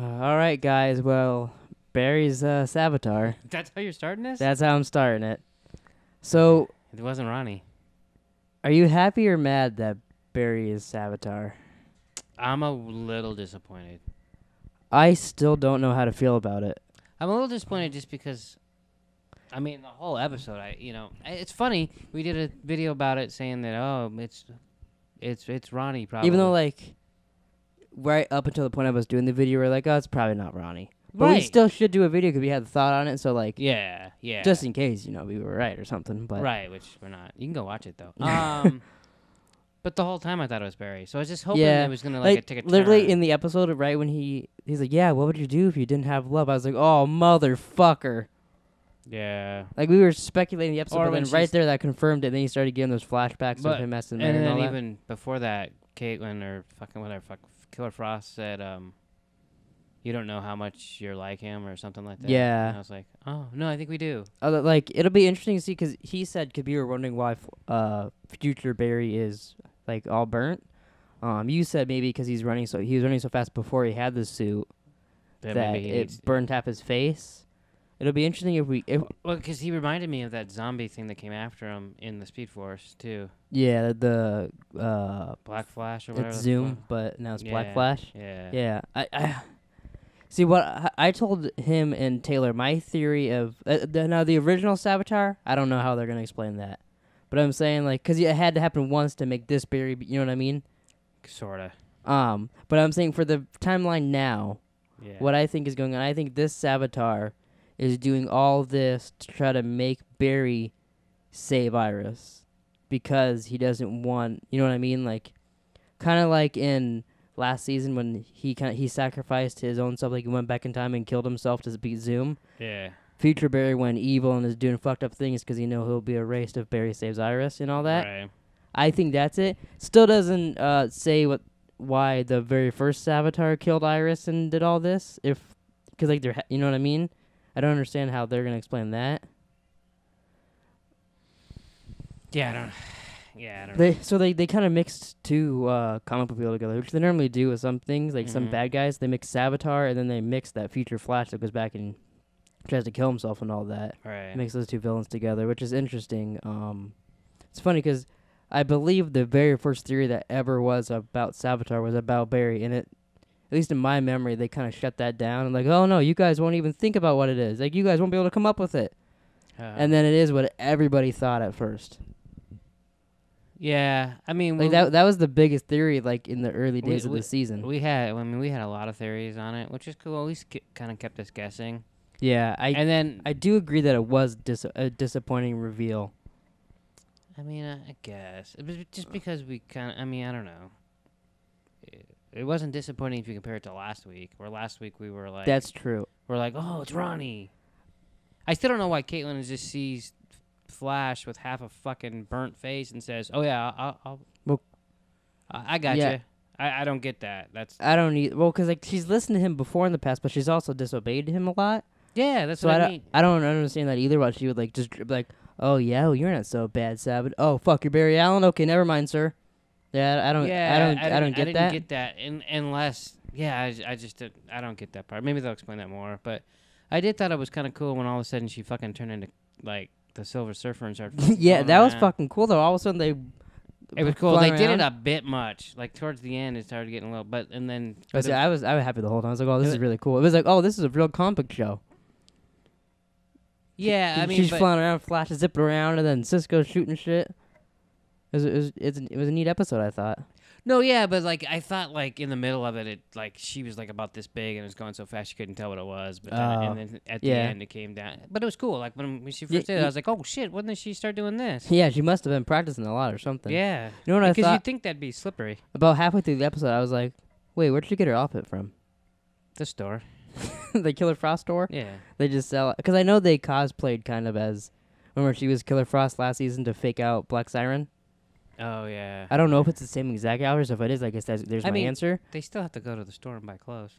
All right, guys. Well, Barry's Savitar. That's how you're starting this? That's how I'm starting it. So, It wasn't Ronnie. are you happy or mad that Barry is Savitar? I'm a little disappointed. I still don't know how to feel about it. I'm a little disappointed just because, I mean, the whole episode, it's funny. We did a video about it saying that, it's Ronnie probably. Even though, like, right up until the point I was doing the video, we're like, oh, it's probably not Ronnie. But we Right. still should do a video because we had the thought on it. So, like, Yeah. just in case, we were right or something. But Right, which we're not. You can go watch it, though. But the whole time I thought it was Barry. So I was just hoping yeah, it was going to, take a turn. literally in the episode, right when he's like, yeah, what would you do if you didn't have love? I was like, oh, motherfucker. Yeah. Like, we were speculating the episode, Or but when then right she's- there that confirmed it. Then he started getting those flashbacks of him as the man And and all then that. even before that, Caitlin or fucking whatever, Killer Frost said, you don't know how much you're like him or something like that. Yeah. And I was like, oh, no, I think we do. Like, it'll be interesting to see because he said, because we were wondering why future Barry is, like, all burnt. You said maybe because he was running so fast before he had the suit that maybe he it needs- burned half his face. It'll be interesting if Well, because he reminded me of that zombie thing that came after him in the Speed Force, too. yeah, Black Flash or whatever. it's the Zoom, fuck. but now it's Black Yeah, Flash. Yeah. Yeah, I see what I told him and Taylor. My theory of now the original Savitar. I don't know how they're gonna explain that, but I'm saying like because it had to happen once to make this Barry. You know what I mean? Sorta. But I'm saying for the timeline now, Yeah. what I think is going on. I think this Savitar is doing all this to try to make Barry save Iris because he doesn't want. You know what I mean? Like, kind of like in last season when he sacrificed his own self, like he went back in time and killed himself to beat Zoom. Yeah. Future Barry went evil and is doing fucked up things because he know he'll be erased if Barry saves Iris and all that. Right. I think that's it. Still doesn't say why the very first Savitar killed Iris and did all this. Because like you know what I mean. I don't understand how they're gonna explain that. Yeah, I don't know. They kind of mixed two comic book people together, which they normally do with some things. Like some Mhm. bad guys, they mix Savitar and then they mix that Future Flash that goes back and tries to kill himself and all that. Right. Mix those two villains together, which is interesting. It's funny because I believe the very first theory that ever was about Savitar was about Barry, and at least in my memory, they kind of shut that down and like, oh no, you guys won't even think about what it is. Like you guys won't be able to come up with it. And then it is what everybody thought at first. Yeah, I mean, Like that was the biggest theory, like in the early days of the season. we had a lot of theories on it, which is cool. At least kind of kept us guessing. Yeah, And then, I do agree that it was a disappointing reveal. I mean, I guess it was just because we kind of. I mean, I don't know. It wasn't disappointing if you compare it to last week. Where last week we were like, That's true. we're like, oh, it's Ronnie. I still don't know why Caitlin just sees Flash with half a fucking burnt face and says, "Oh yeah, I got Yeah. you." I don't get that. I don't need because like she's listened to him before in the past, but she's also disobeyed him a lot. Yeah, that's So what I mean. I don't understand that either. Why she would like just be like, oh yeah, well, you're not so bad, Sabbath. Oh fuck, you're Barry Allen. Okay, never mind, sir. Yeah, I don't get didn't that. get that unless I just I don't get that part. Maybe they'll explain that more. But I did thought it was kind of cool when all of a sudden she fucking turned into like the Silver Surfer and started. Yeah, going that was around. fucking cool though. All of a sudden they. It was cool. flying They did it around. a bit much. Like towards the end, it started getting a little. But and then. But see, I was happy the whole time. I was like, oh, this It is really cool. It was like, oh, this is a real comic book show. Yeah, I mean, she's but- flying around, Flash is zipping around, and then Cisco's shooting shit. It was a neat episode, I thought. No, yeah, but like I thought, like in the middle of it, like she was like about this big and it was going so fast she couldn't tell what it was. But then, and then at the yeah. end it came down. But it was cool. Like when she Yeah, first did it, I was like, oh shit, when did she start doing this? Yeah, she must have been practicing a lot or something. Yeah, You know what I because thought? you'd think that'd be slippery. About halfway through the episode, I was like, wait, where'd she get her outfit from? The store. The Killer Frost store? Yeah. They just sell it. Because I know they cosplayed kind of as, remember she was Killer Frost last season to fake out Black Siren? Oh yeah. I don't know if it's the same exact hours. If it is, I guess there's I my mean- answer. They still have to go to the store and buy clothes.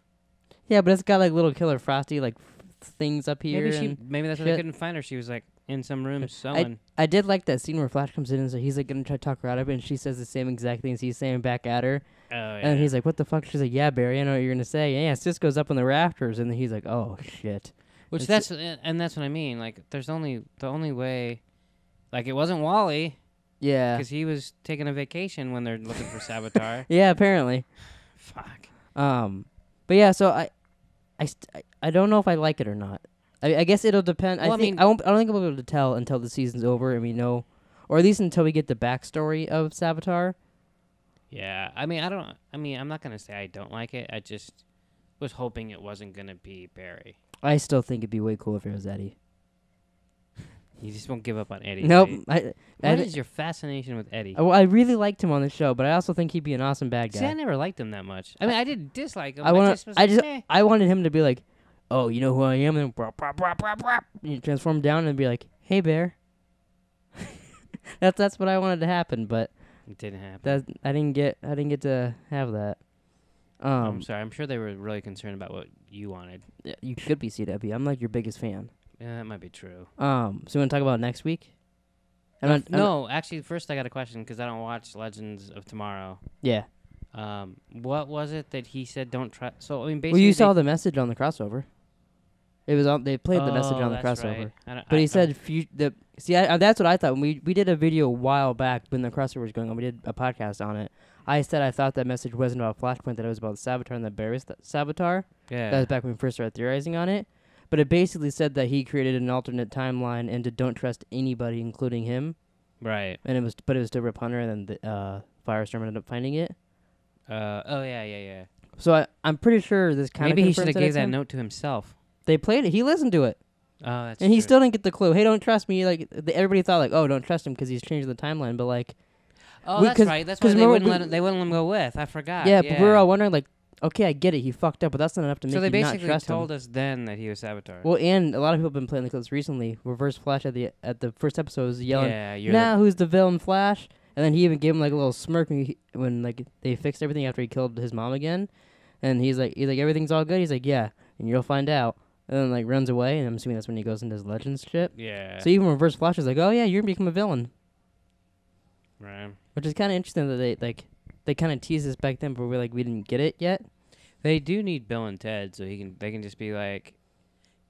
Yeah, but it's got like little Killer Frosty like things up here. Maybe and maybe that's why they shit. couldn't find her. She was like in some room sewing. I did like that scene where Flash comes in and so he's like gonna try to talk her out of it, and she says the same exact things he's saying back at her. Oh, yeah. And he's like, "What the fuck?" She's like, "Yeah, Barry, I know what you're gonna say." Yeah, Cisco's up in the rafters, and then he's like, "Oh shit." Which that's what I mean. Like, there's the only way. Like, it wasn't Wally. Yeah. Because he was taking a vacation when they're looking for Savitar. Yeah, apparently. Fuck. But yeah, so I don't know if I like it or not. I guess it'll depend. Well, I don't think I'll be able to tell until the season's over and we know, or at least until we get the backstory of Savitar. Yeah, I'm not gonna say I don't like it. I just was hoping it wasn't gonna be Barry. I still think it'd be way cool if it was Eddie. You just won't give up on Eddie. Nope. What is your fascination with Eddie? Well, I really liked him on the show, but I also think he'd be an awesome bad guy. See, I never liked him that much. I mean, I didn't dislike him. I wanted him to be like, "Oh, you know who I am?" And then you transform down and be like, "Hey, bear." That's what I wanted to happen, but it didn't happen. I didn't get to have that. I'm sorry. I'm sure they were really concerned about what you wanted. Yeah, you could be CW. I'm like your biggest fan. Yeah, that might be true. So you want to talk about next week? No, actually, first I got a question because I don't watch Legends of Tomorrow. Yeah. What was it that he said? Don't try. So I mean, basically. Well, you saw the message on the crossover. It was on. They played the message on the crossover. Right. But he said, that's what I thought. When we did a video a while back when the crossover was going on. We did a podcast on it. I said I thought that message wasn't about Flashpoint. That it was about Savitar and the Barry's Savitar. Yeah. That was back when we first started theorizing on it. But it basically said that he created an alternate timeline and to don't trust anybody, including him. Right. And it was to Rip Hunter, and then the Firestorm ended up finding it. Yeah. So I'm pretty sure this kind of maybe he should have gave that note to himself. They played it. He listened to it. Oh, that's and true. he still didn't get the clue. Hey, don't trust me. Like everybody thought, like, oh, don't trust him because he's changing the timeline. But like, that's right. That's why they wouldn't let him go with. I forgot. Yeah, but we were all wondering, like, okay, I get it. He fucked up, but that's not enough to make you not trust him. So they basically told us then that he was Savitar. Well, and a lot of people have been playing the clips recently. Reverse Flash at the first episode was yelling, "Nah, who's the villain, Flash?" And then he even gave him like a little smirk when like they fixed everything after he killed his mom again. And he's like, everything's all good. He's like, yeah, and you'll find out. And then like runs away, and I'm assuming that's when he goes into his Legends ship. Yeah. So even Reverse Flash is like, oh yeah, you're gonna become a villain. Right. Which is kind of interesting that they kind of teased us back then, but we didn't get it yet. They do need Bill and Ted, so they can just be like,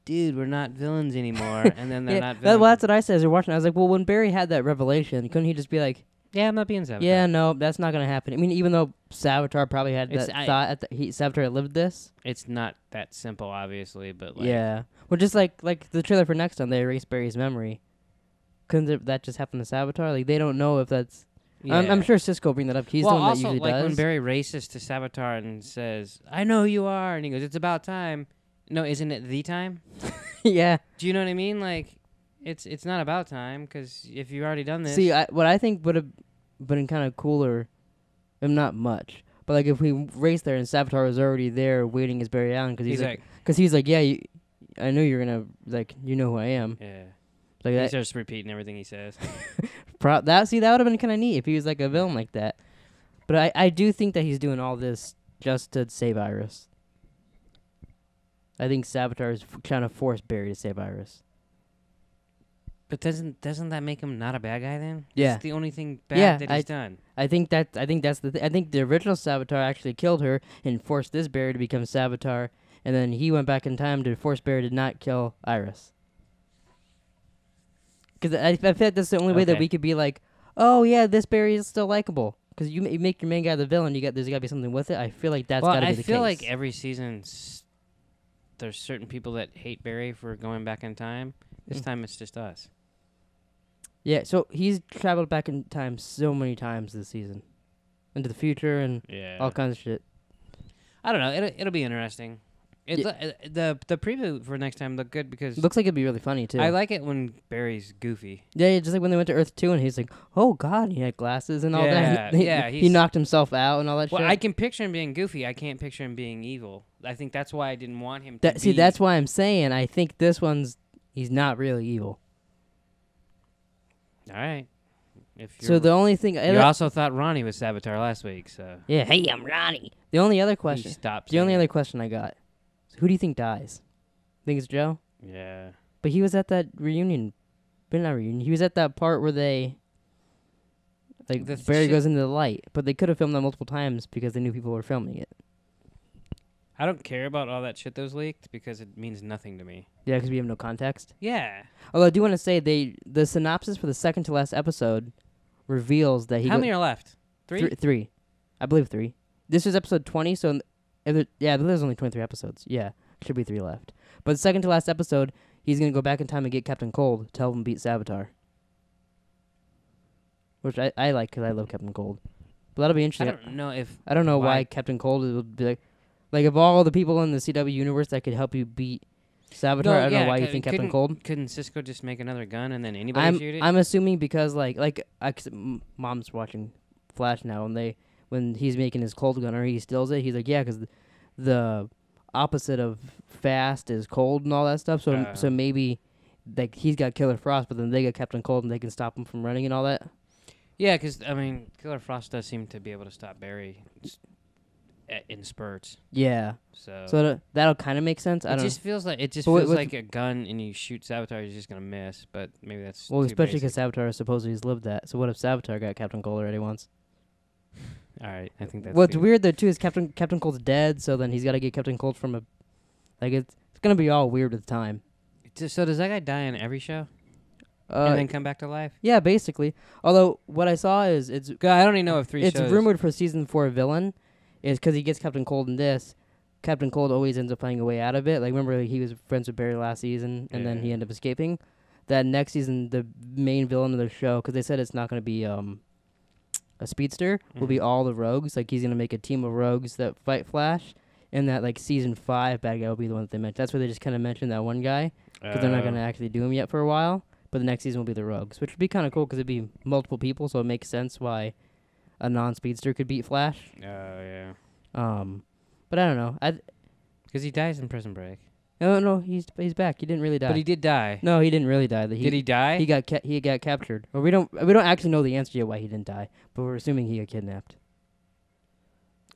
dude, we're not villains anymore, and then they're not villains. Well, that's what I said as we were watching. I was like, well, when Barry had that revelation, couldn't he just be like, yeah, I'm not being Savitar. Yeah, no, that's not gonna happen. I mean, even though Savitar probably had thought Savitar lived this. It's not that simple, obviously, but like, yeah. Well, just like the trailer for next time, they erase Barry's memory. Couldn't that just happen to Savitar? Like they don't know if that's. Yeah. I'm sure Cisco will bring that up. He's the one that usually does. When Barry races to Savitar and says, "I know who you are," and he goes, "It's about time." No, isn't it the time? Yeah. Do you know what I mean? Like, it's not about time because if you've already done this. See, what I think would have been kind of cooler, not much, but like if we raced there and Savitar was already there waiting as Barry Allen because he's like, yeah, I knew you're gonna you know who I am. Yeah. Like he's just repeating everything he says. that would have been kind of neat if he was like a villain like that. But I do think that he's doing all this just to save Iris. I think Savitar is trying to force Barry to save Iris. But doesn't that make him not a bad guy then? Yeah, that's the only thing bad that he's done. I think that's the I think the original Savitar actually killed her and forced this Barry to become Savitar, and then he went back in time to force Barry to not kill Iris. Because I feel like that's the only way that we could be like, oh yeah, this Barry is still likable. Because you make your main guy the villain, there's got to be something with it. I feel like that's got to be the case. I feel like every season there's certain people that hate Barry for going back in time. This time it's just us. Yeah, so he's traveled back in time so many times this season, into the future and all kinds of shit. I don't know. It'll be interesting. The preview for next time looked good because it looks like it'd be really funny too. I like it when Barry's goofy. Yeah, just like when they went to Earth 2 and he's like, "Oh God," he had glasses and all that. He knocked himself out and all that shit. I can picture him being goofy. I can't picture him being evil. I think that's why I didn't want him to. See, that's why I'm saying I think this he's not really evil. All right. So the only thing you also thought Ronnie was Savitar last week, so yeah. Hey, I'm Ronnie. The only other question. Other question I got. Who do you think dies? Think it's Joe? Yeah. But he was at that reunion but not reunion. He was at that part where they, like, The Barry shit- goes into the light, but they could have filmed that multiple times because they knew people were filming it. I don't care about all that shit that was leaked because it means nothing to me. Yeah, because we have no context. Yeah. Although I do want to say the synopsis for the second to last episode reveals that he How many are left? 3? Three. I believe 3. This is episode 20, so there's only 23 episodes. Yeah, should be 3 left. But the second to last episode, he's going to go back in time and get Captain Cold to help him beat Savitar. Which I like because I love Captain Cold. But that'll be I interesting. don't know if I don't know why Captain Cold would be like of all the people in the CW universe that could help you beat Savitar, I don't know why you think Captain Cold. Couldn't Cisco just make another gun and then anybody shoot it? I'm assuming because Mom's watching Flash now, and when he's making his cold gun or he steals it, he's like, yeah, because the opposite of fast is cold and all that stuff. So maybe like he's got Killer Frost, but then they got Captain Cold and they can stop him from running and all that. Yeah, because I mean, Killer Frost does seem to be able to stop Barry in spurts. Yeah. So that'll kind of make sense. It just feels like a gun, and you shoot Savitar, you're just gonna miss. But maybe that's especially because Savitar supposedly has lived that. So what if Savitar got Captain Cold already once? All right, I think that's. What's weird though too is Captain Cold's dead, so then he's got to get Captain Cold from it's gonna be all weird with time. So does that guy die in every show? And then come back to life? Yeah, basically. Although what I saw is I don't even know if 3 it's shows. rumored for season 4 villain is because he gets Captain Cold in this. Captain Cold always ends up finding a way out of it. Like remember he was friends with Barry last season, and then he ended up escaping. That next season, the main villain of the show, because they said it's not going to be a speedster, will be all the rogues. Like he's going to make a team of rogues that fight Flash, and that like season 5 bad guy will be the one that they mentioned. That's where they just kind of mentioned that one guy because they're not going to actually do him yet for a while. But the next season will be the rogues, which would be kind of cool because it'd be multiple people, so it makes sense why a non-speedster could beat Flash. Oh yeah. But I don't know. Because he dies in Prison Break. No, he's back. He didn't really die. But he did die. No, he didn't really die. Did he die? He got captured. Well, we don't actually know the answer yet why he didn't die, but we're assuming he got kidnapped.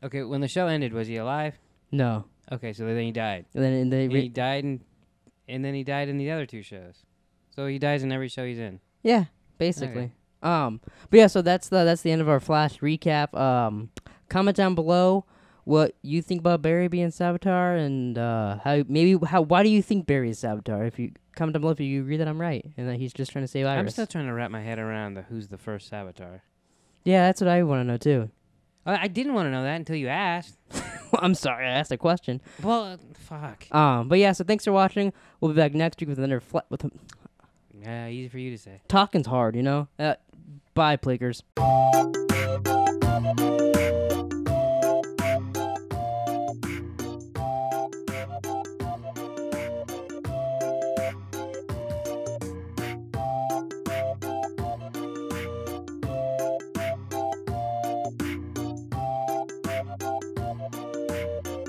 Okay, when the show ended, was he alive? No. Okay, so then he died. And then he died and then he died in the other 2 shows. So he dies in every show he's in. Yeah, basically. Okay. But yeah, so that's the end of our Flash recap. Comment down below what you think about Barry being Savitar, and why do you think Barry is Savitar? If you comment down below if you agree that I'm right and that he's just trying to save Iris. I'm still trying to wrap my head around who's the first Savitar. Yeah, that's what I want to know too. I didn't want to know that until you asked. I'm sorry, I asked a question. Well, fuck. But yeah, so thanks for watching. We'll be back next week with another Yeah, easy for you to say. Talking's hard, you know. Bye, Pleekers.